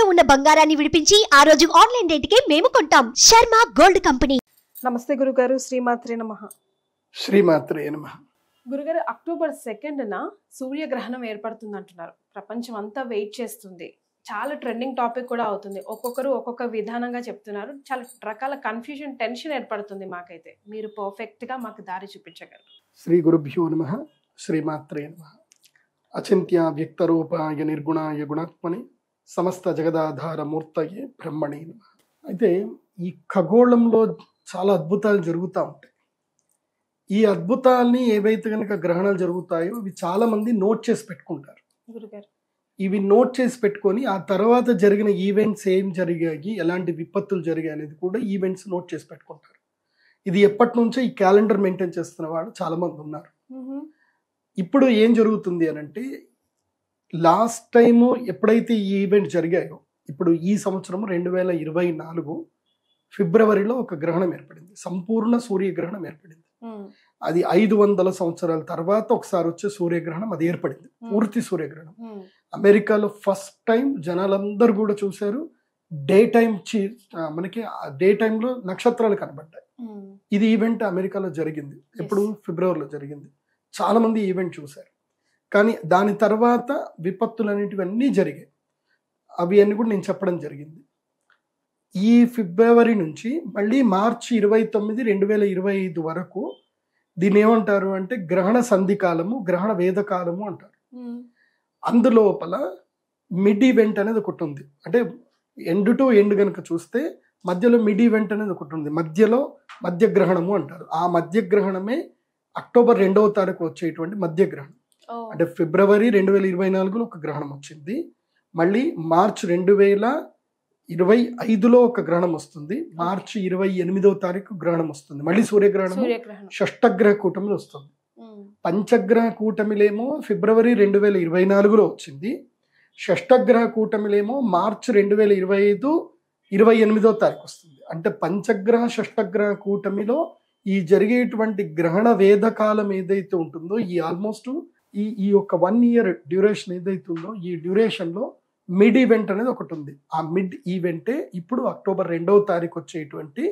తాకట్టులో ఉన్న బంగారాన్ని విడిపించి ఆ రోజు ఆన్లైన్ రేటుకే మేము కొంటాం. Sharma gold company. నమస్తే గురుగారు, శ్రీమాత్రే నమః. శ్రీమాత్రే నమః. గురుగారు, అక్టోబర్ 2న సూర్యగ్రహణం ఏర్పడుతుంది అంటున్నారు. ప్రపంచం అంతా వెయిట్ చేస్తుంది. చాలా ట్రెండింగ్ టాపిక్ కూడా అవుతుంది. ఒక్కొక్కరు ఒక్కొక్క విధానంగా చెప్తున్నారు. చాలా రకాల కన్ఫ్యూజన్, టెన్షన్ ఏర్పడుతుంది. మాకైతే మీరు పర్ఫెక్ట్ గా మాకు దారి చూపించగలరు. శ్రీ గురుభ్యో నమః. శ్రీమాత్రే నమః. అచింత్య వ్యక్తరూపాయ నిర్గుణాయ గుణాత్మని సమస్త జగదాధార మూర్తయే బ్రహ్మణే నమః. అయితే ఈ ఖగోళంలో చాలా అద్భుతాలు జరుగుతూ ఉంటాయి. ఈ అద్భుతాల్ని ఏవైతే కనుక గ్రహణాలు జరుగుతాయో ఇవి చాలా మంది నోట్ చేసి పెట్టుకుంటారు. గురుగారు, ఇవి నోట్ చేసి పెట్టుకొని ఆ తర్వాత జరిగిన ఈవెంట్స్ ఏం జరిగాయి, ఎలాంటి విపత్తులు జరిగాయి అనేది కూడా ఈవెంట్స్ నోట్ చేసి పెట్టుకుంటారు. ఇది ఎప్పటి నుంచో ఈ క్యాలెండర్ మెయింటైన్ చేస్తున్న వాళ్ళు చాలా మంది ఉన్నారు. ఇప్పుడు ఏం జరుగుతుంది అని అంటే, లాస్ట్ టైము ఎప్పుడైతే ఈ ఈవెంట్ జరిగాయో, ఇప్పుడు ఈ సంవత్సరం 2024 ఫిబ్రవరిలో ఒక గ్రహణం ఏర్పడింది. సంపూర్ణ సూర్యగ్రహణం ఏర్పడింది. అది 500 సంవత్సరాల తర్వాత ఒకసారి వచ్చే సూర్యగ్రహణం అది ఏర్పడింది. పూర్తి సూర్యగ్రహణం అమెరికాలో ఫస్ట్ టైం జనాలందరూ కూడా చూశారు. మనకి డే టైంలో నక్షత్రాలు కనబడ్డాయి. ఇది ఈవెంట్ అమెరికాలో జరిగింది. ఎప్పుడు? ఫిబ్రవరిలో జరిగింది. చాలా మంది ఈవెంట్ చూశారు. కానీ దాని తర్వాత విపత్తులు అనేటివన్నీ జరిగాయి. అవి అన్ని కూడా నేను చెప్పడం జరిగింది. ఈ ఫిబ్రవరి నుంచి మళ్ళీ మార్చి 29, 2025 వరకు దీన్ని ఏమంటారు అంటే గ్రహణ సంధికాలము, గ్రహణ వేదకాలము అంటారు. అందులోపల మిడ్ ఈవెంట్ అనేది ఒకటి ఉంది. అంటే ఎండ్ టు ఎండ్ కనుక చూస్తే మధ్యలో మిడ్ ఈవెంట్ అనేది ఒకటి ఉంది. మధ్యలో మధ్యగ్రహణము అంటారు. ఆ మధ్యగ్రహణమే అక్టోబర్ 2వ తారీఖు వచ్చేటువంటి మధ్యగ్రహణం. అంటే ఫిబ్రవరి 2024లో ఒక గ్రహణం వచ్చింది. మళ్ళీ మార్చి 2025లో ఒక గ్రహణం వస్తుంది. మార్చి 28వ తారీఖు గ్రహణం వస్తుంది. మళ్ళీ సూర్యగ్రహణం షష్టగ్రహ కూటమిలో వస్తుంది. పంచగ్రహ కూటమిలేమో ఫిబ్రవరి 2024లో వచ్చింది. షష్టగ్రహ కూటమిలేమో మార్చి 2025 28వ తారీఖు వస్తుంది. అంటే పంచగ్రహ షష్టగ్రహ కూటమిలో ఈ జరిగేటువంటి గ్రహణ వేదకాలం ఏదైతే ఉంటుందో, ఈ ఆల్మోస్ట్ ఈ యొక్క 1 year డ్యూరేషన్ ఏదైతే ఉందో, ఈ డ్యూరేషన్లో మిడ్ ఈవెంట్ అనేది ఒకటి ఉంది. ఆ మిడ్ ఈవెంటే ఇప్పుడు అక్టోబర్ 2వ తారీఖు వచ్చేటువంటి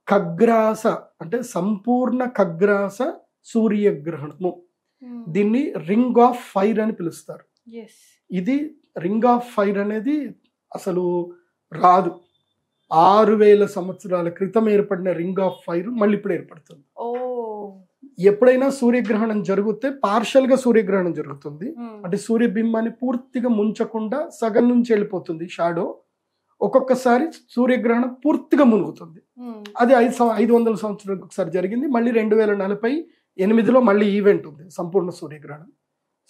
ఖగ్రాస, అంటే సంపూర్ణ ఖగ్రాస సూర్యగ్రహణము. దీన్ని రింగ్ ఆఫ్ ఫైర్ అని పిలుస్తారు. ఇది రింగ్ ఆఫ్ ఫైర్ అనేది అసలు రాదు. 6000 సంవత్సరాల క్రితం ఏర్పడిన రింగ్ ఆఫ్ ఫైర్ మళ్ళీ ఇప్పుడు ఏర్పడుతుంది. ఎప్పుడైనా సూర్యగ్రహణం జరిగితే పార్షల్ గా సూర్యగ్రహణం జరుగుతుంది. అంటే సూర్యబింబాన్ని పూర్తిగా ముంచకుండా సగం నుంచి వెళ్ళిపోతుంది షాడో. ఒక్కొక్కసారి సూర్యగ్రహణం పూర్తిగా మునుగుతుంది. అది 500 సంవత్సరాలకు ఒకసారి జరిగింది. మళ్ళీ 2048లో మళ్ళీ ఈవెంట్ ఉంది, సంపూర్ణ సూర్యగ్రహణం.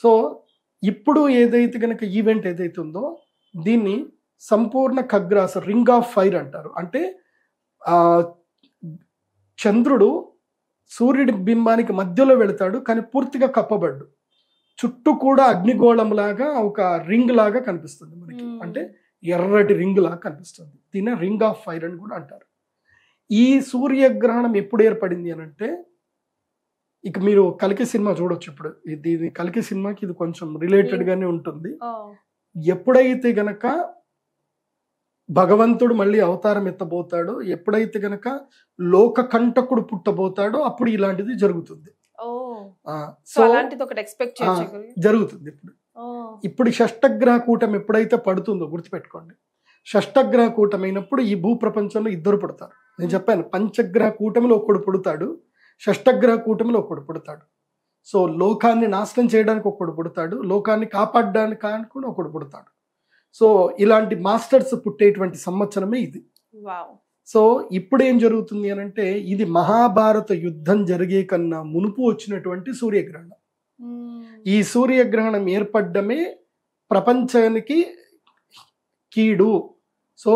సో ఇప్పుడు ఏదైతే కనుక ఈవెంట్ ఏదైతే ఉందో దీన్ని సంపూర్ణ ఖగ్రాస రింగ్ ఆఫ్ ఫైర్ అంటారు. అంటే చంద్రుడు సూర్యుడి బింబానికి మధ్యలో వెళతాడు, కానీ పూర్తిగా కప్పబడ్డు. చుట్టూ కూడా అగ్నిగోళం లాగా ఒక రింగ్ లాగా కనిపిస్తుంది మనకి. అంటే ఎర్రటి రింగ్ లాగా కనిపిస్తుంది. దీన్ని రింగ్ ఆఫ్ ఫైర్ అని కూడా అంటారు. ఈ సూర్యగ్రహణం ఎప్పుడు ఏర్పడింది అని అంటే, ఇక మీరు కల్కి సినిమా చూడొచ్చు. ఇప్పుడు ఇది కల్కి సినిమాకి ఇది కొంచెం రిలేటెడ్ గానే ఉంటుంది. ఎప్పుడైతే గనక భగవంతుడు మళ్ళీ అవతారం ఎత్తబోతాడో, ఎప్పుడైతే గనక లోక కంటకుడు పుట్టబోతాడో అప్పుడు ఇలాంటిది జరుగుతుంది. జరుగుతుంది. ఇప్పుడు షష్టగ్రహ కూటమి ఎప్పుడైతే పడుతుందో గుర్తుపెట్టుకోండి. షష్టగ్రహ కూటమి అయినప్పుడు ఈ భూ ప్రపంచంలో 2 పుడతారు. నేను చెప్పాను, పంచగ్రహ కూటమిలో ఒకడు పుడతాడు, షష్టగ్రహ కూటమిలో ఒకడు పుడతాడు. సో లోకాన్ని నాశనం చేయడానికి ఒకడు పుడతాడు, లోకాన్ని కాపాడడానికి కూడా ఒకడు పుడతాడు. సో ఇలాంటి మాస్టర్స్ పుట్టేటువంటి సంవత్సరమే ఇది. సో ఇప్పుడు ఏం జరుగుతుంది అని అంటే, ఇది మహాభారత యుద్ధం జరిగే కన్నా మునుపు వచ్చినటువంటి సూర్యగ్రహణం. ఈ సూర్యగ్రహణం ఏర్పడ్డమే ప్రపంచానికి కీడు. సో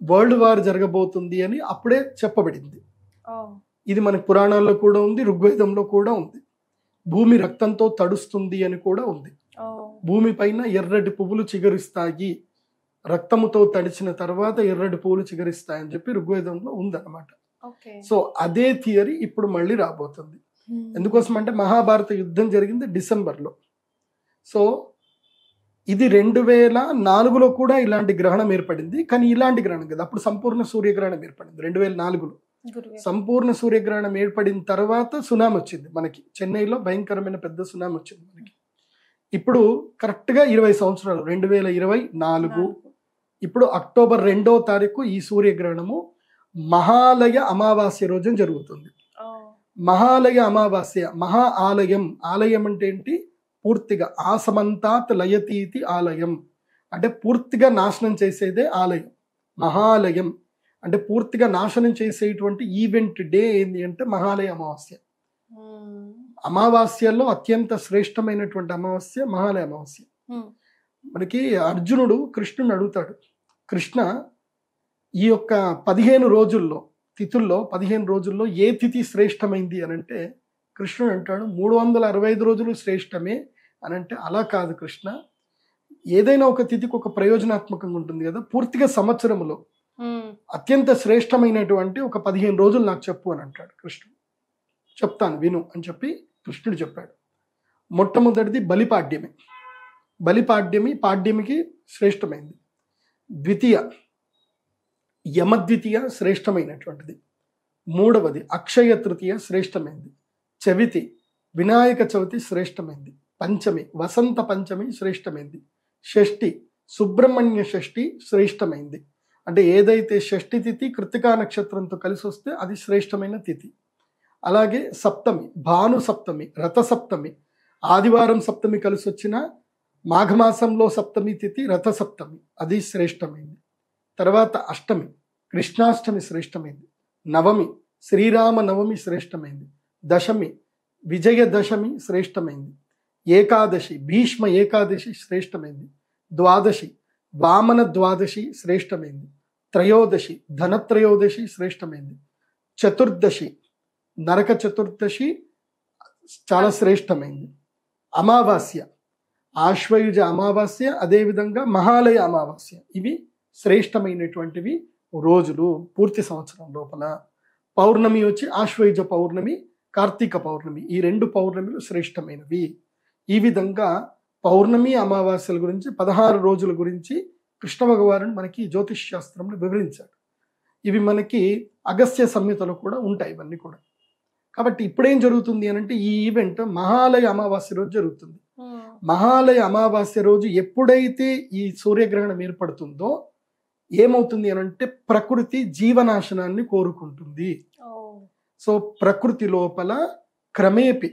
వరల్డ్ వార్ జరగబోతుంది అని అప్పుడే చెప్పబడింది. ఇది మన పురాణాల్లో కూడా ఉంది, ఋగ్వేదంలో కూడా ఉంది. భూమి రక్తంతో తడుస్తుంది అని కూడా ఉంది. భూమి పైన ఎర్రటి పువ్వులు చిగురిస్తాయి, రక్తముతో తడిచిన తర్వాత ఎర్రటి పువ్వులు చిగురిస్తాయని చెప్పి ఋగ్వేదంలో ఉందన్నమాట. సో అదే థియరీ ఇప్పుడు మళ్ళీ రాబోతుంది. ఎందుకోసం అంటే మహాభారత యుద్ధం జరిగింది డిసెంబర్లో. సో ఇది 2004లో కూడా ఇలాంటి గ్రహణం ఏర్పడింది, కానీ ఇలాంటి గ్రహణం కదా, అప్పుడు సంపూర్ణ సూర్యగ్రహణం ఏర్పడింది 2004లో. సంపూర్ణ సూర్యగ్రహణం ఏర్పడిన తర్వాత సునామీ వచ్చింది మనకి, చెన్నైలో భయంకరమైన పెద్ద సునామీ వచ్చింది మనకి. ఇప్పుడు కరెక్ట్గా 20 సంవత్సరాలు 2024, ఇప్పుడు అక్టోబర్ 2వ తారీఖు ఈ సూర్యగ్రహణము మహాలయ అమావాస్య రోజున జరుగుతుంది. మహాలయ అమావాస్య, మహా ఆలయం, ఆలయం అంటే ఏంటి, పూర్తిగా ఆసమంతాత్ లయతీతి ఆలయం అంటే పూర్తిగా నాశనం చేసేదే ఆలయం. మహాలయం అంటే పూర్తిగా నాశనం చేసేటువంటి ఈవెంట్ డే ఏంటి అంటే మహాలయ అమావాస్య. అమావాస్యలో అత్యంత శ్రేష్టమైనటువంటి అమావాస్య మహాలయ అమావాస్య. మనకి అర్జునుడు కృష్ణుని అడుగుతాడు, కృష్ణ ఈ యొక్క 15 రోజుల్లో తిథుల్లో 15 రోజుల్లో ఏ తిథి శ్రేష్టమైంది అని అంటే కృష్ణుడు అంటాడు 365 రోజులు శ్రేష్టమే అని అంటే, అలా కాదు కృష్ణ, ఏదైనా ఒక తిథికి ఒక ప్రయోజనాత్మకంగా ఉంటుంది కదా, పూర్తిగా సంవత్సరంలో అత్యంత శ్రేష్టమైనటువంటి ఒక 15 రోజులు నాకు చెప్పు అని అంటాడు కృష్ణుడు. చెప్తాను విను అని చెప్పి కృష్ణుడు చెప్పాడు. మొట్టమొదటిది బలిపాడ్యమి. పాడ్యమికి శ్రేష్టమైంది. ద్వితీయ యమద్వితీయ శ్రేష్టమైనటువంటిది. మూడవది అక్షయ తృతీయ శ్రేష్టమైంది. చవితి వినాయక చవితి శ్రేష్టమైంది. పంచమి వసంత పంచమి శ్రేష్టమైంది. షష్ఠి సుబ్రహ్మణ్య షష్ఠి శ్రేష్టమైంది. అంటే ఏదైతే షష్ఠి తిథి కృత్తికా నక్షత్రంతో కలిసి వస్తే అది శ్రేష్టమైన తిథి. అలాగే సప్తమి భాను సప్తమి, రథ సప్తమి, ఆదివారం సప్తమి కలిసి వచ్చిన మాఘమాసంలో సప్తమి తిథి రథ సప్తమి, అది శ్రేష్టమైంది. తర్వాత అష్టమి కృష్ణాష్టమి శ్రేష్టమైంది. నవమి శ్రీరామ నవమి శ్రేష్టమైంది. దశమి విజయదశమి శ్రేష్టమైంది. ఏకాదశి భీష్మ ఏకాదశి శ్రేష్టమైంది. ద్వాదశి వామన ద్వాదశి శ్రేష్టమైంది. త్రయోదశి ధనత్రయోదశి శ్రేష్టమైంది. చతుర్దశి నరక చతుర్దశి చాలా శ్రేష్టమైంది. అమావాస్య ఆశ్వయుజ అమావాస్య, అదేవిధంగా మహాలయ అమావాస్య, ఇవి శ్రేష్టమైనటువంటివి రోజులు పూర్తి సంవత్సరం లోపల. పౌర్ణమి వచ్చి ఆశ్వయుజ పౌర్ణమి, కార్తీక పౌర్ణమి, ఈ 2 పౌర్ణమిలు శ్రేష్టమైనవి. ఈ విధంగా పౌర్ణమి అమావాస్యల గురించి 16 రోజుల గురించి కృష్ణ భగవానుడు మనకి జ్యోతిష్ శాస్త్రంలో వివరించాడు. ఇవి మనకి అగస్త్య సంహితలో కూడా ఉంటాయి ఇవన్నీ కూడా. కాబట్టి ఇప్పుడేం జరుగుతుంది అని అంటే ఈ ఈవెంట్ మహాలయ అమావాస్య రోజు జరుగుతుంది. మహాలయ అమావాస్య రోజు ఎప్పుడైతే ఈ సూర్యగ్రహణం ఏర్పడుతుందో ఏమవుతుంది అని అంటే ప్రకృతి జీవనాశనాన్ని కోరుకుంటుంది. సో ప్రకృతి లోపల క్రమేపి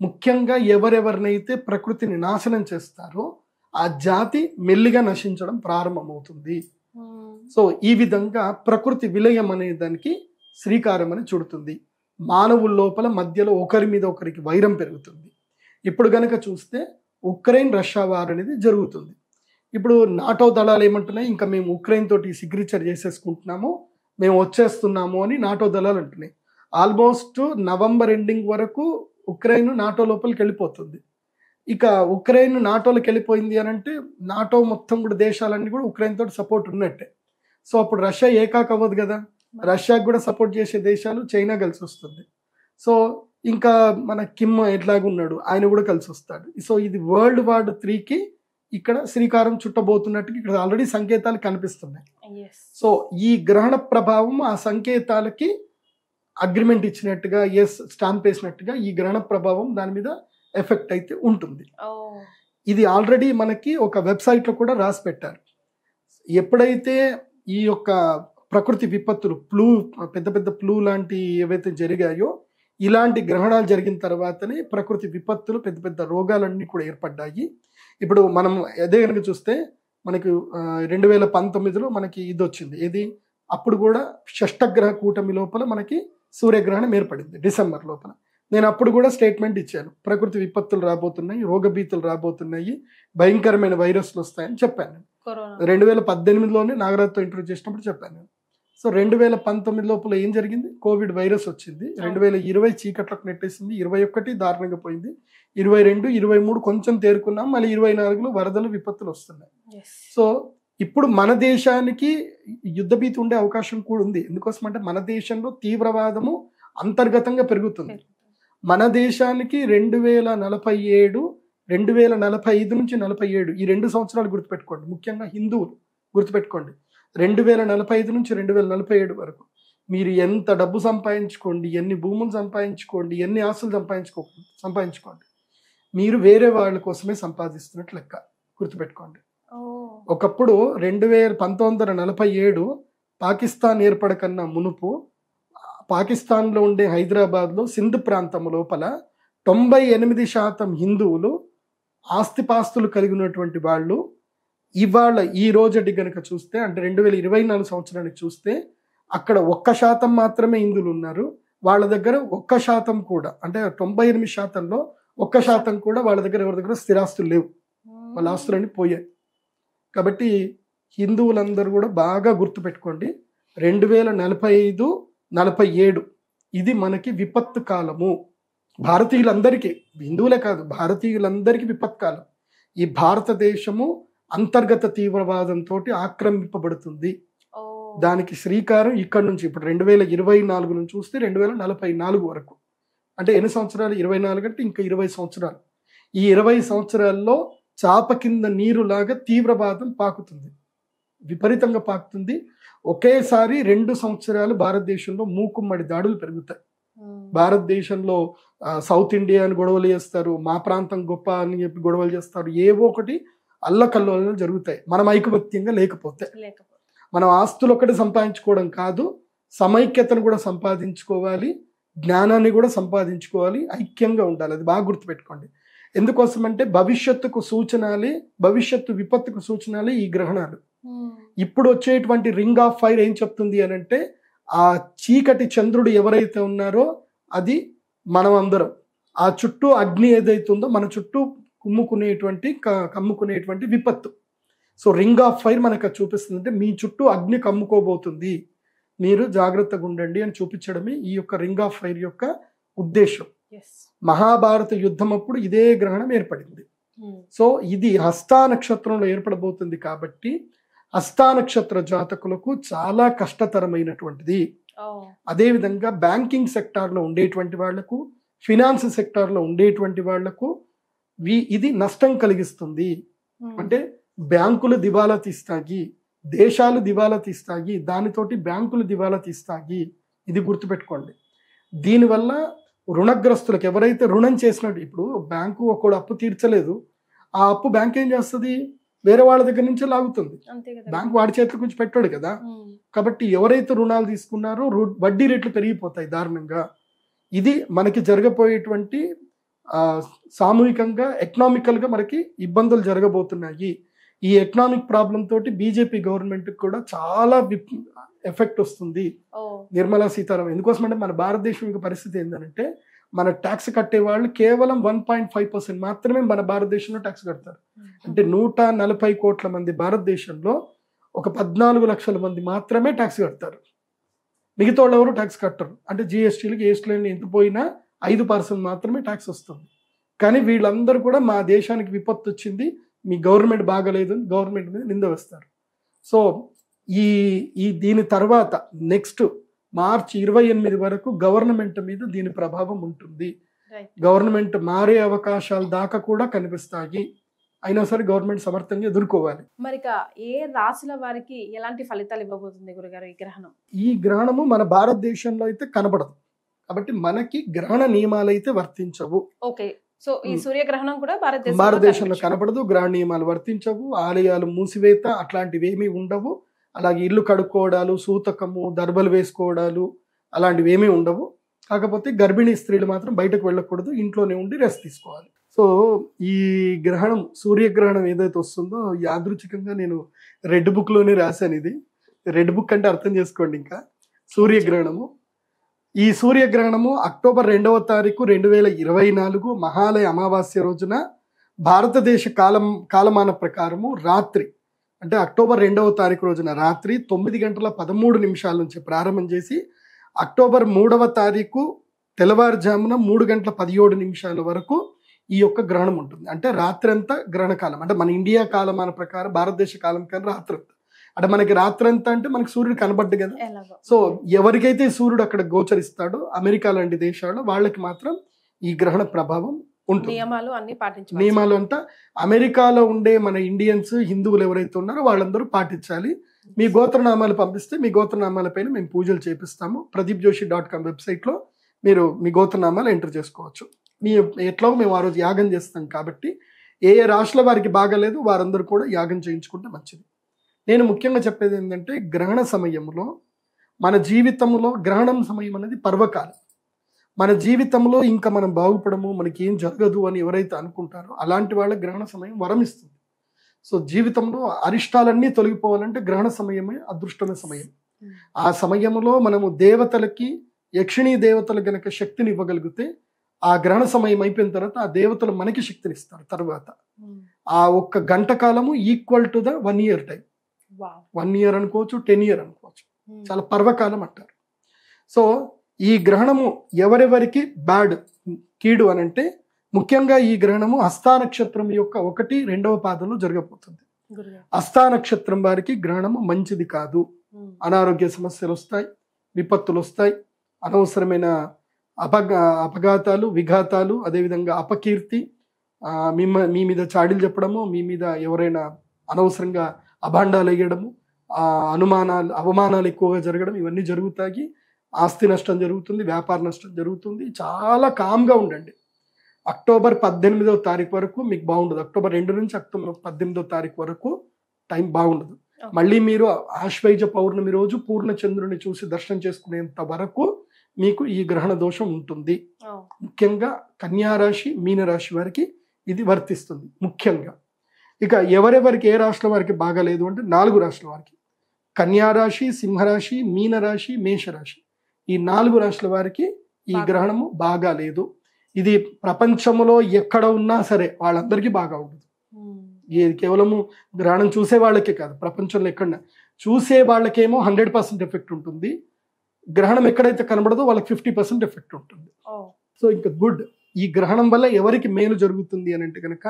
ముఖ్యంగా ఎవరెవరినైతే ప్రకృతిని నాశనం చేస్తారో ఆ జాతి మెల్లిగా నశించడం ప్రారంభమవుతుంది. సో ఈ విధంగా ప్రకృతి విలయం అనే దానికి శ్రీకారం అని చుడుతుంది. మానవుల లోపల మధ్యలో ఒకరి మీద ఒకరికి వైరం పెరుగుతుంది. ఇప్పుడు గనక చూస్తే ఉక్రెయిన్ రష్యా వార్ అనేది జరుగుతుంది. ఇప్పుడు నాటో దళాలు ఏమంటున్నాయి, ఇంకా మేము ఉక్రెయిన్ తోటి సిగ్నేచర్ చేసేసుకుంటున్నాము, మేము వచ్చేస్తున్నాము అని నాటో దళాలు అంటున్నాయి. ఆల్మోస్ట్ నవంబర్ ఎండింగ్ వరకు ఉక్రెయిన్ నాటో లోపలికి వెళ్ళిపోతుంది. ఇక ఉక్రెయిన్ నాటోలోకి వెళ్ళిపోయింది అని అంటే నాటో మొత్తం కూడా దేశాలన్నీ కూడా ఉక్రెయిన్ తోటి సపోర్ట్ ఉన్నట్టే. సో అప్పుడు రష్యా ఏకాక అవ్వదు కదా, రష్యాకి కూడా సపోర్ట్ చేసే దేశాలు చైనా కలిసి వస్తుంది. సో ఇంకా మన కిమ్ ఎట్లాగున్నాడు, ఆయన కూడా కలిసి వస్తాడు. సో ఇది వరల్డ్ వార్ 3కి ఇక్కడ శ్రీకారం చుట్టబోతున్నట్టుగా ఇక్కడ ఆల్రెడీ సంకేతాలు కనిపిస్తున్నాయి. సో ఈ గ్రహణ ప్రభావం ఆ సంకేతాలకి అగ్రిమెంట్ ఇచ్చినట్టుగా, స్టాంప్ వేసినట్టుగా ఈ గ్రహణ ప్రభావం దాని మీద ఎఫెక్ట్ అయితే ఉంటుంది. ఇది ఆల్రెడీ మనకి ఒక వెబ్సైట్లో కూడా రాసి పెట్టారు. ఎప్పుడైతే ఈ యొక్క ప్రకృతి విపత్తులు పెద్ద పెద్ద ఫ్లూ లాంటి ఏవైతే జరిగాయో ఇలాంటి గ్రహణాలు జరిగిన తర్వాతనే ప్రకృతి విపత్తులు పెద్ద పెద్ద రోగాలన్నీ కూడా ఏర్పడ్డాయి. ఇప్పుడు మనం అదే కనుక చూస్తే మనకి 2019లో మనకి ఇది వచ్చింది, ఏది అప్పుడు కూడా షష్టగ్రహ కూటమి లోపల మనకి సూర్యగ్రహణం ఏర్పడింది డిసెంబర్ లోపల. నేను అప్పుడు కూడా స్టేట్మెంట్ ఇచ్చాను, ప్రకృతి విపత్తులు రాబోతున్నాయి, రోగభీతులు రాబోతున్నాయి, భయంకరమైన వైరస్లు వస్తాయని చెప్పాను. 2018లోనే నాగరాజ్తో ఇంటర్వ్యూ చేసినప్పుడు చెప్పాను. సో 2019 లోపల ఏం జరిగింది, కోవిడ్ వైరస్ వచ్చింది. 2020 చీకట్లకు నెట్టేసింది, 21 దారుణంగా పోయింది, 22, 23 కొంచెం తేరుకున్నాం, మళ్ళీ 24లో వరదలు విపత్తులు వస్తున్నాయి. సో ఇప్పుడు మన దేశానికి యుద్ధ భీతి ఉండే అవకాశం కూడా ఉంది. ఎందుకోసం అంటే మన దేశంలో తీవ్రవాదము అంతర్గతంగా పెరుగుతుంది. మన దేశానికి 2047 2045 నుంచి 47 ఈ 2 సంవత్సరాలు గుర్తుపెట్టుకోండి. ముఖ్యంగా హిందువులు గుర్తుపెట్టుకోండి. 2045 నుంచి 2047 వరకు మీరు ఎంత డబ్బు సంపాదించుకోండి, ఎన్ని భూములు సంపాదించుకోండి, ఎన్ని ఆస్తులు సంపాదించుకోండి, మీరు వేరే వాళ్ళ కోసమే సంపాదిస్తున్నట్లు లెక్క. గుర్తుపెట్టుకోండి. ఒకప్పుడు 1947 పాకిస్తాన్ ఏర్పడకన్నా మునుపు పాకిస్తాన్లో ఉండే హైదరాబాద్లో సింధ్ ప్రాంతం లోపల 98% హిందువులు ఆస్తిపాస్తులు కలిగి ఉన్నటువంటి వాళ్ళు. ఇవాళ ఈ రోజటి కనుక చూస్తే, అంటే 2024 సంవత్సరానికి చూస్తే, అక్కడ 1% మాత్రమే హిందువులు ఉన్నారు. వాళ్ళ దగ్గర 1% కూడా, అంటే 98%లో 1% కూడా వాళ్ళ దగ్గర ఎవరి దగ్గర స్థిరాస్తులు లేవు. వాళ్ళ ఆస్తులన్నీ పోయాయి. కాబట్టి హిందువులందరూ కూడా బాగా గుర్తుపెట్టుకోండి, 2045-47 ఇది మనకి విపత్తు కాలము. భారతీయులందరికీ, హిందువులే కాదు, భారతీయులందరికీ విపత్కాలం. ఈ భారతదేశము అంతర్గత తీవ్రవాదంతో ఆక్రమింపబడుతుంది. దానికి శ్రీకారం ఇక్కడ నుంచి, ఇప్పుడు 2024 నుంచి చూస్తే 2044 వరకు, అంటే ఎన్ని సంవత్సరాలు? 24 అంటే ఇంకా 20 సంవత్సరాలు. ఈ 20 సంవత్సరాల్లో చాప కింద నీరులాగా తీవ్రవాదం పాకుతుంది, విపరీతంగా పాకుతుంది. ఒకేసారి 2 సంవత్సరాలు భారతదేశంలో మూకుమ్మడి దాడులు పెరుగుతాయి. భారతదేశంలో సౌత్ ఇండియా అని గొడవలు చేస్తారు, మా ప్రాంతం గొప్ప అని చెప్పి గొడవలు చేస్తారు, ఏవో ఒకటి అల్లకల్లోలు జరుగుతాయి. మనం ఐకమత్యంగా లేకపోతే. మనం ఆస్తులు ఒకటి సంపాదించుకోవడం కాదు, సమైక్యతను కూడా సంపాదించుకోవాలి, జ్ఞానాన్ని కూడా సంపాదించుకోవాలి, ఐక్యంగా ఉండాలి. అది బాగా గుర్తుపెట్టుకోండి. ఎందుకోసం అంటే భవిష్యత్తుకు సూచనలే, భవిష్యత్తు విపత్తుకు సూచనలే ఈ గ్రహణాలు. ఇప్పుడు వచ్చేటువంటి రింగ్ ఆఫ్ ఫైర్ ఏం చెప్తుంది అని అంటే, ఆ చీకటి చంద్రుడు ఎవరైతే ఉన్నారో అది మనం అందరం. ఆ చుట్టూ అగ్ని ఏదైతుందో మన చుట్టూ కమ్ముకునేటువంటి విపత్తు. సో రింగ్ ఆఫ్ ఫైర్ మనకు చూపిస్తుంది, అంటే మీ చుట్టూ అగ్ని కమ్ముకోబోతుంది, మీరు జాగ్రత్తగా ఉండండి అని చూపించడమే ఈ యొక్క రింగ్ ఆఫ్ ఫైర్ యొక్క ఉద్దేశం. మహాభారత యుద్ధం అప్పుడు ఇదే గ్రహణం ఏర్పడింది. సో ఇది హస్తా నక్షత్రంలో ఏర్పడబోతుంది కాబట్టి హస్తా నక్షత్ర జాతకులకు చాలా కష్టతరమైనటువంటిది. అదేవిధంగా బ్యాంకింగ్ సెక్టార్లో ఉండేటువంటి వాళ్లకు, ఫినాన్స్ సెక్టార్లో ఉండేటువంటి వాళ్లకు ఇది నష్టం కలిగిస్తుంది. అంటే బ్యాంకులు దివాలా తీస్తాయి, దేశాలు దివాలా తీస్తాయి, దానితోటి బ్యాంకులు దివాలా తీస్తాయి. ఇది గుర్తుపెట్టుకోండి. దీనివల్ల రుణగ్రస్తులకు, ఎవరైతే రుణం చేసినట్టు, ఇప్పుడు బ్యాంకు ఒకడు అప్పు తీర్చలేదు, ఆ అప్పు బ్యాంక్ ఏం చేస్తుంది? వేరే వాళ్ళ దగ్గర నుంచే లాగుతుంది. బ్యాంక్ వాడి చేతులకు నుంచి పెట్టాడు కదా. కాబట్టి ఎవరైతే రుణాలు తీసుకున్నారో వడ్డీ రేట్లు పెరిగిపోతాయి దారుణంగా. ఇది మనకి జరగబోయేటువంటి సామూహికంగా ఎకనామికల్గా మనకి ఇబ్బందులు జరగబోతున్నాయి. ఈ ఎకనామిక్ ప్రాబ్లం తోటి బీజేపీ గవర్నమెంట్ కూడా చాలా ఎఫెక్ట్ వస్తుంది. నిర్మలా సీతారామన్ ఎందుకోసం అంటే, మన భారతదేశం యొక్క పరిస్థితి ఏంటంటే, మన ట్యాక్స్ కట్టే వాళ్ళు కేవలం 1.5% మాత్రమే మన భారతదేశంలో ట్యాక్స్ కడతారు. అంటే 140 కోట్ల మంది భారతదేశంలో ఒక 14 లక్షల మంది మాత్రమే ట్యాక్స్ కడతారు. మిగతా వాళ్ళు ఎవరు ట్యాక్స్ కట్టరు. అంటే జిఎస్టీలకి ఏస్టీలకి ఎంత పోయినా 5% మాత్రమే ట్యాక్స్ వస్తుంది. కానీ వీళ్ళందరూ కూడా మా దేశానికి విపత్తు వచ్చింది, మీ గవర్నమెంట్ బాగలేదు అని గవర్నమెంట్ మీద నింద వేస్తారు. సో దీని తర్వాత నెక్స్ట్ మార్చి 28 వరకు గవర్నమెంట్ మీద దీని ప్రభావం ఉంటుంది. గవర్నమెంట్ మారే అవకాశాలు దాకా కూడా కనిపిస్తాయి. అయినా సరే గవర్నమెంట్ సమర్థంగా ఎదుర్కోవాలి. మరి ఏ రాశుల వారికి ఎలాంటి ఫలితాలు ఇవ్వబోతుంది గురుగారు ఈ గ్రహణం? ఈ గ్రహణము మన భారతదేశంలో అయితే కనబడదు కాబట్టి మనకి గ్రహణ నియమాలు అయితే వర్తించవు. ఓకే, సో ఈ సూర్యగ్రహణం కూడా భారతదేశంలో కనబడదు, గ్రహణ నియమాలు వర్తించవు, ఆలయాలు మూసివేత అట్లాంటివి ఏమీ ఉండవు. అలాగే ఇల్లు కడుక్కోవడాలు, సూతకము, దర్బలు వేసుకోవడాలు అలాంటివి ఏమీ ఉండవు. కాకపోతే గర్భిణీ స్త్రీలు మాత్రం బయటకు వెళ్ళకూడదు, ఇంట్లోనే ఉండి రెస్ట్ తీసుకోవాలి. సో ఈ గ్రహణం, సూర్యగ్రహణం ఏదైతే వస్తుందో యాదృచ్ఛికంగా నేను రెడ్ బుక్లోనే రాశాను. ఇది రెడ్ బుక్ అంటే అర్థం చేసుకోండి. ఇంకా సూర్యగ్రహణము, ఈ సూర్యగ్రహణము అక్టోబర్ 2వ తారీఖు 2024 మహాలయ అమావాస్య రోజున భారతదేశ కాలమాన ప్రకారము రాత్రి, అంటే అక్టోబర్ 2వ తారీఖు రోజున రాత్రి 9:13 నుంచి ప్రారంభం చేసి అక్టోబర్ 3వ తారీఖు తెల్లవారుజామున 3:17 వరకు ఈ యొక్క గ్రహణం ఉంటుంది. అంటే రాత్రి అంతా గ్రహణ కాలం. అంటే మన ఇండియా కాలమాన ప్రకారం, భారతదేశ కాలం కానీ రాత్రి అంతా. అంటే మనకి రాత్రి అంతా అంటే మనకి సూర్యుడు కనబడ్డు కదా. సో ఎవరికైతే సూర్యుడు అక్కడ గోచరిస్తాడో, అమెరికా లాంటి దేశాల్లో వాళ్ళకి మాత్రం ఈ గ్రహణ ప్రభావం ఉంటుంది. నియమాలు అన్ని పాటించాలి. నియమాలు అంతా అమెరికాలో ఉండే మన ఇండియన్స్ హిందువులు ఎవరైతే ఉన్నారో వాళ్ళందరూ పాటించాలి. మీ గోత్రనామాలు పంపిస్తే మీ గోత్రనామాల పైన మేము పూజలు చేపిస్తాము. pradeepjoshi.com వెబ్సైట్లో మీరు మీ గోత్రనామాలు ఎంటర్ చేసుకోవచ్చు. మీ ఎట్లా మేము ఆ రోజు యాగం చేస్తాం కాబట్టి ఏ రాశుల వారికి బాగాలేదు వారందరూ కూడా యాగం చేయించుకుంటే మంచిది. నేను ముఖ్యంగా చెప్పేది ఏంటంటే గ్రహణ సమయంలో మన జీవితంలో గ్రహణం సమయం అనేది పర్వకాలం. మన జీవితంలో ఇంకా మనం బాగుపడము మనకి ఏం జరగదు అని ఎవరైతే అనుకుంటారో అలాంటి వాళ్ళ గ్రహణ సమయం వరం ఇస్తుంది. సో జీవితంలో అరిష్టాలన్నీ తొలగిపోవాలంటే గ్రహణ సమయమే అదృష్టమైన సమయం. ఆ సమయంలో మనము దేవతలకి యక్షిణీ దేవతలు గనక శక్తిని ఇవ్వగలిగితే ఆ గ్రహణ సమయం అయిపోయిన తర్వాత ఆ దేవతలు మనకి శక్తిని ఇస్తారు. తర్వాత ఆ ఒక్క గంట కాలము equal to the 1 year time. 1 year అనుకోవచ్చు, 10 year అనుకోవచ్చు. చాలా పర్వకాలం అంటారు. సో ఈ గ్రహణము ఎవరెవరికి బ్యాడ్ కీడు అని అంటే ముఖ్యంగా ఈ గ్రహణము హస్తా నక్షత్రం యొక్క 1, 2వ పాదంలో జరగబోతుంది. హస్తా నక్షత్రం వారికి గ్రహణము మంచిది కాదు. అనారోగ్య సమస్యలు వస్తాయి, విపత్తులు వస్తాయి, అనవసరమైన అపఘాతాలు, విఘాతాలు, అదేవిధంగా అపకీర్తి, మీ మీద చాడీలు చెప్పడము, మీ మీద ఎవరైనా అనవసరంగా అభాండాలు వేయడము, అవమానాలు ఎక్కువగా జరగడం, ఇవన్నీ జరుగుతాయి. ఆస్తి నష్టం జరుగుతుంది, వ్యాపార నష్టం జరుగుతుంది. చాలా కామ్గా ఉండండి. అక్టోబర్ 18వ తారీఖు వరకు మీకు బాగుండదు. అక్టోబర్ 2 నుంచి అక్టోబర్ 18వ తారీఖు వరకు టైం బాగుండదు. మళ్ళీ మీరు ఆశ్వయుజ పౌర్ణమి రోజు పూర్ణ చంద్రుని చూసి దర్శనం చేసుకునేంత వరకు మీకు ఈ గ్రహణ దోషం ఉంటుంది. ముఖ్యంగా కన్యారాశి, మీనరాశి వారికి ఇది వర్తిస్తుంది ముఖ్యంగా. ఇక ఎవరెవరికి ఏ రాశుల వారికి బాగాలేదు అంటే 4 రాశుల వారికి, కన్యారాశి, సింహరాశి, మీనరాశి, మేషరాశి, ఈ 4 రాశుల వారికి ఈ గ్రహణము బాగాలేదు. ఇది ప్రపంచంలో ఎక్కడ ఉన్నా సరే వాళ్ళందరికీ బాగా ఉండదు. ఇది కేవలము గ్రహణం చూసే వాళ్ళకే కాదు, ప్రపంచంలో ఎక్కడ చూసే వాళ్ళకేమో 100% ఎఫెక్ట్ ఉంటుంది. గ్రహణం ఎక్కడైతే కనబడదో వాళ్ళకి 50% ఎఫెక్ట్ ఉంటుంది. సో ఇంకా గుడ్. ఈ గ్రహణం వల్ల ఎవరికి మేలు జరుగుతుంది అని అంటే కనుక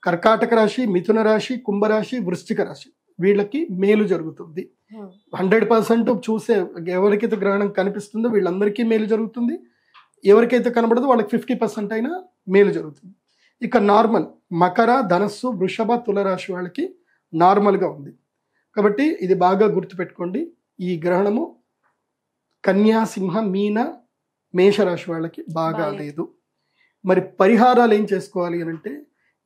కర్కాటక రాశి, మిథున రాశి, కుంభరాశి, వృశ్చిక రాశి వీళ్ళకి మేలు జరుగుతుంది. 100% చూసే ఎవరికైతే గ్రహణం కనిపిస్తుందో వీళ్ళందరికీ మేలు జరుగుతుంది. ఎవరికైతే కనబడదో వాళ్ళకి 50% అయినా మేలు జరుగుతుంది. ఇక నార్మల్ మకర, ధనస్సు, వృషభ, తులరాశి వాళ్ళకి నార్మల్గా ఉంది. కాబట్టి ఇది బాగా గుర్తుపెట్టుకోండి. ఈ గ్రహణము కన్యా, సింహ, మీన, మేషరాశి వాళ్ళకి బాగా లేదు. మరి పరిహారాలు ఏం చేసుకోవాలి అని అంటే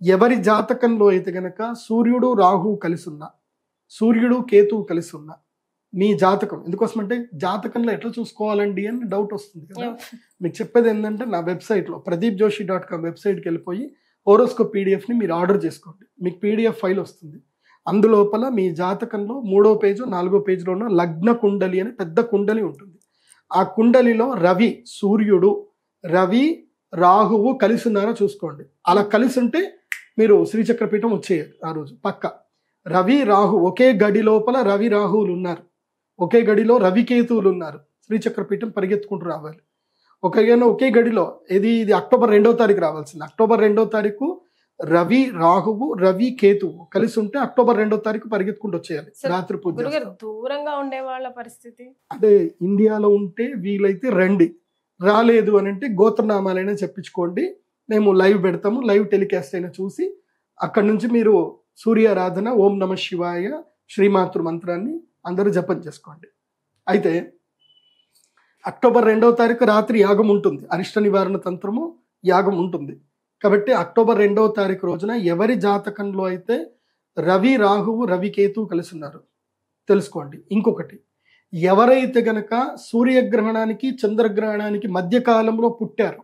ఎవరి జాతకంలో అయితే గనక సూర్యుడు, రాహువు కలిసి ఉన్నా, సూర్యుడు, కేతువు కలిసి ఉన్నా మీ జాతకం, ఎందుకోసమంటే జాతకంలో ఎట్లా చూసుకోవాలండి అని డౌట్ వస్తుంది కదా. మీకు చెప్పేది ఏంటంటే నా వెబ్సైట్లో pradeepjoshi.com వెబ్సైట్కి వెళ్ళిపోయి హోరోస్కోప్ పీడిఎఫ్ని మీరు ఆర్డర్ చేసుకోండి. మీకు పీడిఎఫ్ ఫైల్ వస్తుంది. అందులోపల మీ జాతకంలో 3వ పేజు 4వ పేజీలో ఉన్న లగ్న కుండలి అని పెద్ద కుండలి ఉంటుంది. ఆ కుండలిలో రవి, సూర్యుడు, రవి, రాహువు కలిసి ఉన్నారో చూసుకోండి. అలా కలిసి ఉంటే మీరు శ్రీచక్రపీఠం వచ్చేయాలి ఆ రోజు పక్క. రవి, రాహు ఒకే గడి లోపల రవి, రాహువులు ఉన్నారు, ఒకే గడిలో రవికేతువులు ఉన్నారు, శ్రీచక్రపీఠం పరిగెత్తుకుంటూ రావాలి. ఒకే గడిలో ఇది అక్టోబర్ 2వ తారీఖు రావాల్సింది. అక్టోబర్ 2వ తారీఖు రవి, రాహువు, రవి, కేతువు కలిసి ఉంటే అక్టోబర్ 2వ తారీఖు పరిగెత్తుకుంటూ వచ్చేయాలి. రాత్రి పూజ. దూరంగా ఉండే వాళ్ళ పరిస్థితి అదే ఇండియాలో ఉంటే వీలైతే రండి, రాలేదు అని అంటే గోత్రనామాలైనా చెప్పించుకోండి. మేము లైవ్ పెడతాము, లైవ్ టెలికాస్ట్ అయినా చూసి అక్కడి నుంచి మీరు సూర్యారాధన, ఓం నమ శివాయ, శ్రీమాతృ మంత్రాన్ని అందరూ జపం చేసుకోండి. అయితే అక్టోబర్ 2వ తారీఖు రాత్రి యాగం ఉంటుంది, అరిష్ట నివారణ తంత్రము యాగం ఉంటుంది. కాబట్టి అక్టోబర్ 2వ తారీఖు రోజున ఎవరి జాతకంలో అయితే రవి, రాహువు, రవి, కేతువు కలిసి ఉన్నారు తెలుసుకోండి. ఇంకొకటి, ఎవరైతే గనక సూర్యగ్రహణానికి చంద్రగ్రహణానికి మధ్యకాలంలో పుట్టారో,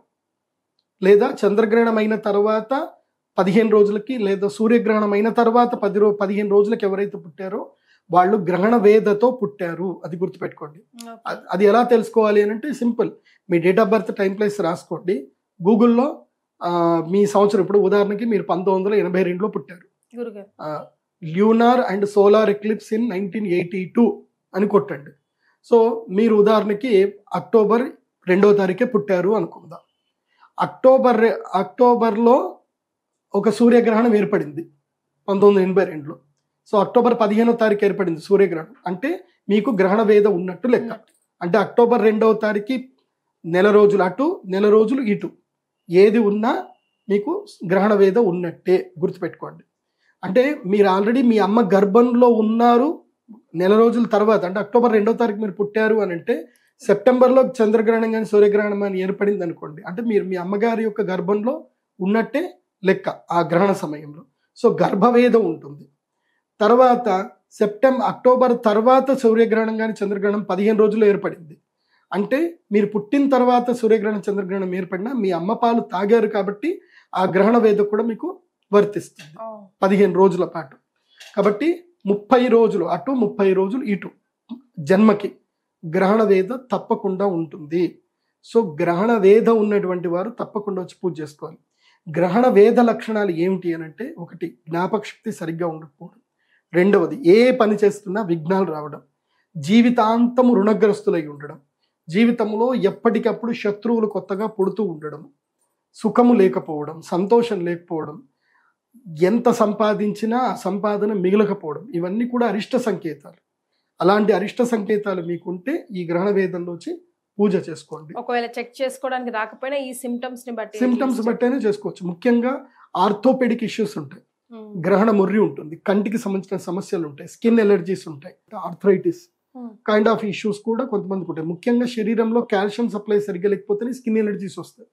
లేదా చంద్రగ్రహణం అయిన తర్వాత 15 రోజులకి, లేదా సూర్యగ్రహణం అయిన తర్వాత 15 రోజులకి ఎవరైతే పుట్టారో వాళ్ళు గ్రహణ వేదతో పుట్టారు. అది గుర్తుపెట్టుకోండి. అది ఎలా తెలుసుకోవాలి అని అంటే simple, me date of birth, time, place రాసుకోండి. గూగుల్లో మీ సంవత్సరం, ఇప్పుడు ఉదాహరణకి మీరు 1982లో పుట్టారు, lunar and solar eclipse in 1982 అని కొట్టండి. సో మీరు ఉదాహరణకి అక్టోబర్ 2వ తారీఖే పుట్టారు అనుకుందాం. అక్టోబర్లో ఒక సూర్యగ్రహణం ఏర్పడింది 1982లో. సో అక్టోబర్ 15వ తారీఖు ఏర్పడింది సూర్యగ్రహణం. అంటే మీకు గ్రహణ వేద ఉన్నట్టు లెక్క. అంటే అక్టోబర్ 2వ తారీఖు నెల రోజులు అటు, నెల రోజులు ఇటు, ఏది ఉన్నా మీకు గ్రహణ వేద ఉన్నట్టే, గుర్తుపెట్టుకోండి. అంటే మీరు ఆల్రెడీ మీ అమ్మ గర్భంలో ఉన్నారు, నెల రోజుల తర్వాత అంటే అక్టోబర్ 2వ తారీఖు మీరు పుట్టారు అని అంటే సెప్టెంబర్లో చంద్రగ్రహణం కానీ సూర్యగ్రహణం అని ఏర్పడింది అనుకోండి, అంటే మీరు మీ అమ్మగారి యొక్క గర్భంలో ఉన్నట్టే లెక్క ఆ గ్రహణ సమయంలో. సో గర్భవేదం ఉంటుంది. తర్వాత అక్టోబర్ తర్వాత సూర్యగ్రహణం కానీ చంద్రగ్రహణం 15 రోజులు ఏర్పడింది అంటే మీరు పుట్టిన తర్వాత సూర్యగ్రహణం చంద్రగ్రహణం ఏర్పడినా మీ అమ్మ పాలు తాగారు కాబట్టి ఆ గ్రహణ వేద కూడా మీకు వర్తిస్తుంది 15 రోజుల పాటు. కాబట్టి 30 రోజులు అటు 30 రోజులు ఇటు జన్మకి గ్రహణ వేద తప్పకుండా ఉంటుంది. సో గ్రహణ వేద ఉన్నటువంటి వారు తప్పకుండా వచ్చి పూజ చేసుకోవాలి. గ్రహణ వేద లక్షణాలు ఏమిటి అని అంటే, ఒకటి జ్ఞాపక శక్తి సరిగ్గా ఉండకపోవడం, రెండవది ఏ పని చేస్తున్నా విఘ్నాలు రావడం, జీవితాంతము రుణగ్రస్తులై ఉండడం, జీవితంలో ఎప్పటికప్పుడు శత్రువులు కొత్తగా పుడుతూ ఉండడం, సుఖము లేకపోవడం, సంతోషం లేకపోవడం, ఎంత సంపాదించినా ఆ సంపాదన మిగలకపోవడం, ఇవన్నీ కూడా అరిష్ట సంకేతాలు. అలాంటి అరిష్ట సంకేతాలు మీకుంటే ఈ గ్రహణ వేదంలో వచ్చి పూజ చేసుకోండి. ఒకవేళ చెక్ చేసుకోవడానికి రాకపోయినా ఈ సిమ్టమ్స్ బట్టేనే చేసుకోవచ్చు. ముఖ్యంగా ఆర్థోపెడిక్ ఇష్యూస్ ఉంటాయి, గ్రహణ ముర్రి ఉంటుంది, కంటికి సంబంధించిన సమస్యలు ఉంటాయి, స్కిన్ ఎలర్జీస్ ఉంటాయి, ఆర్థరైటిస్ కైండ్ ఆఫ్ ఇష్యూస్ కూడా కొంతమందికి ఉంటాయి. ముఖ్యంగా శరీరంలో కాల్షియం సప్లై సరిగ్గా లేకపోతేనే స్కిన్ ఎలర్జీస్ వస్తాయి.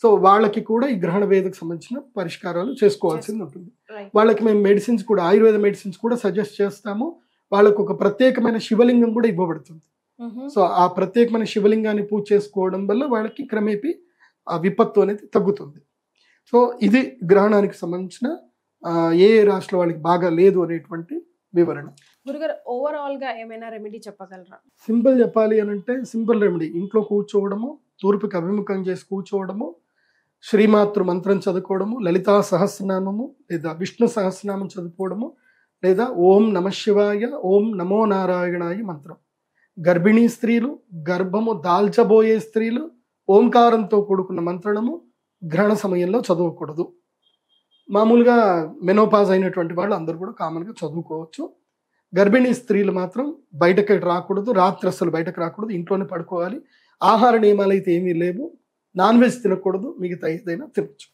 సో వాళ్ళకి కూడా ఈ గ్రహణ వేదకు సంబంధించిన పరిష్కారాలు చేసుకోవాల్సింది ఉంటుంది. వాళ్ళకి మేము మెడిసిన్స్ కూడా, ఆయుర్వేద మెడిసిన్స్ కూడా సజెస్ట్ చేస్తాము. వాళ్ళకు ఒక ప్రత్యేకమైన శివలింగం కూడా ఇవ్వబడుతుంది. సో ఆ ప్రత్యేకమైన శివలింగాన్ని పూజ చేసుకోవడం వల్ల వాళ్ళకి క్రమేపీ ఆ విపత్తు అనేది తగ్గుతుంది. సో ఇది గ్రహణానికి సంబంధించిన ఏ రాశిలో వాళ్ళకి బాగా లేదు అనేటువంటి వివరణ. గురుగారు ఓవరాల్ గా ఏమైనా రెమెడీ చెప్పగలరా? సింపుల్ చెప్పాలి అని అంటే సింపుల్ రెమెడీ, ఇంట్లో కూర్చోవడము, తూర్పుకి అభిముఖం చేసి కూర్చోవడము, శ్రీమాతృ మంత్రం చదువుకోవడము, లలితా సహస్రనామము లేదా విష్ణు సహస్రనామం చదువుకోవడము, లేదా ఓం నమశివాయ, ఓం నమో నారాయణాయ మంత్రం. గర్భిణీ స్త్రీలు, గర్భము దాల్చబోయే స్త్రీలు ఓంకారంతో కూడుకున్న మంత్రము గ్రహణ సమయంలో చదవకూడదు. మామూలుగా మెనోపాజ్ అయినటువంటి వాళ్ళు అందరూ కూడా కామన్గా చదువుకోవచ్చు. గర్భిణీ స్త్రీలు మాత్రం బయటకి రాకూడదు, రాత్రి అసలు బయటకు రాకూడదు, ఇంట్లోనే పడుకోవాలి. ఆహార నియమాలు అయితే ఏమీ లేవు, నాన్ వెజ్ తినకూడదు, మిగతా ఏదైనా తినచ్చు.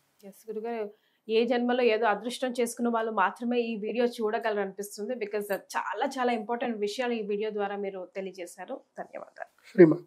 గురుగారు ఏ జన్మలో ఏదో అదృష్టం చేసుకున్న వాళ్ళు మాత్రమే ఈ వీడియో చూడగలరు అనిపిస్తుంది. బికాజ్ చాలా చాలా ఇంపార్టెంట్ విషయాలు ఈ వీడియో ద్వారా మీరు తెలియజేశారు. ధన్యవాదాలు. శ్రీమాత.